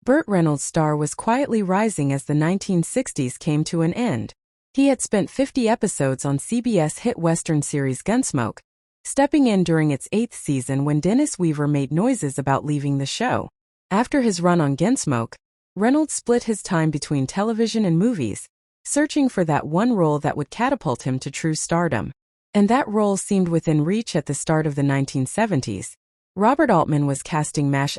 Burt Reynolds' star was quietly rising as the 1960s came to an end. He had spent 50 episodes on CBS hit Western series Gunsmoke, stepping in during its 8th season when Dennis Weaver made noises about leaving the show. After his run on Gunsmoke, Reynolds split his time between television and movies, searching for that one role that would catapult him to true stardom. And that role seemed within reach at the start of the 1970s. Robert Altman was casting MASH*,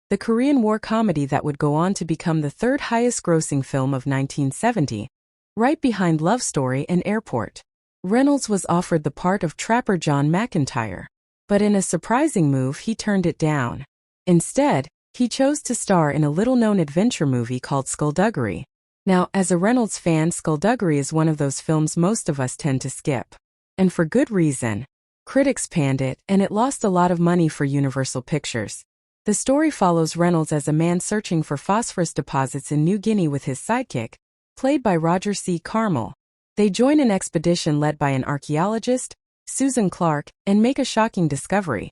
the Korean War comedy that would go on to become the third highest-grossing film of 1970, right behind Love Story and Airport. Reynolds was offered the part of Trapper John McIntyre, but in a surprising move he turned it down. Instead, he chose to star in a little-known adventure movie called Skullduggery. Now, as a Reynolds fan, Skullduggery is one of those films most of us tend to skip. And for good reason. Critics panned it, and it lost a lot of money for Universal Pictures. The story follows Reynolds as a man searching for phosphorus deposits in New Guinea with his sidekick, played by Roger C. Carmel. They join an expedition led by an archaeologist, Susan Clark, and make a shocking discovery.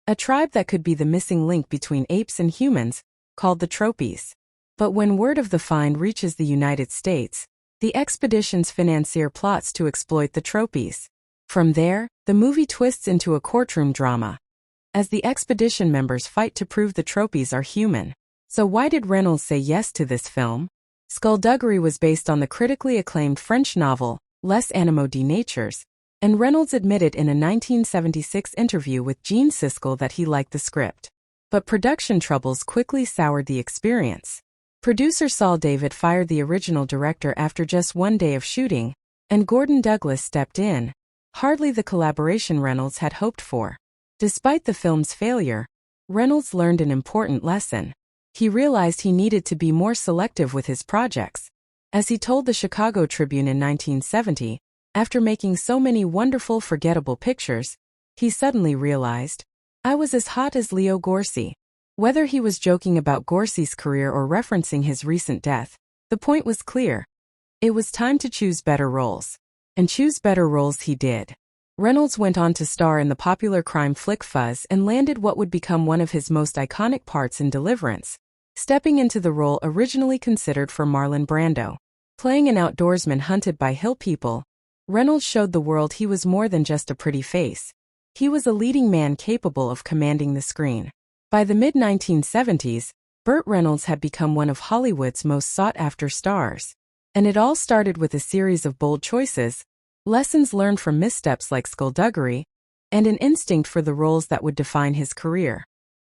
A tribe that could be the missing link between apes and humans, called the Tropes. But when word of the find reaches the United States, the expedition's financier plots to exploit the Tropes. From there, the movie twists into a courtroom drama, as the expedition members fight to prove the Tropes are human. So why did Reynolds say yes to this film? Skullduggery was based on the critically acclaimed French novel, Les Animaux de Natures, and Reynolds admitted in a 1976 interview with Gene Siskel that he liked the script. But production troubles quickly soured the experience. Producer Saul David fired the original director after just one day of shooting, and Gordon Douglas stepped in. Hardly the collaboration Reynolds had hoped for. Despite the film's failure, Reynolds learned an important lesson. He realized he needed to be more selective with his projects. As he told the Chicago Tribune in 1970, after making so many wonderful, forgettable pictures, he suddenly realized, I was as hot as Leo Gorcey. Whether he was joking about Gorcey's career or referencing his recent death, the point was clear. It was time to choose better roles. And choose better roles he did. Reynolds went on to star in the popular crime flick Fuzz and landed what would become one of his most iconic parts in Deliverance, stepping into the role originally considered for Marlon Brando. Playing an outdoorsman hunted by hill people, Reynolds showed the world he was more than just a pretty face. He was a leading man capable of commanding the screen. By the mid-1970s, Burt Reynolds had become one of Hollywood's most sought-after stars. And it all started with a series of bold choices, lessons learned from missteps like Skullduggery, and an instinct for the roles that would define his career.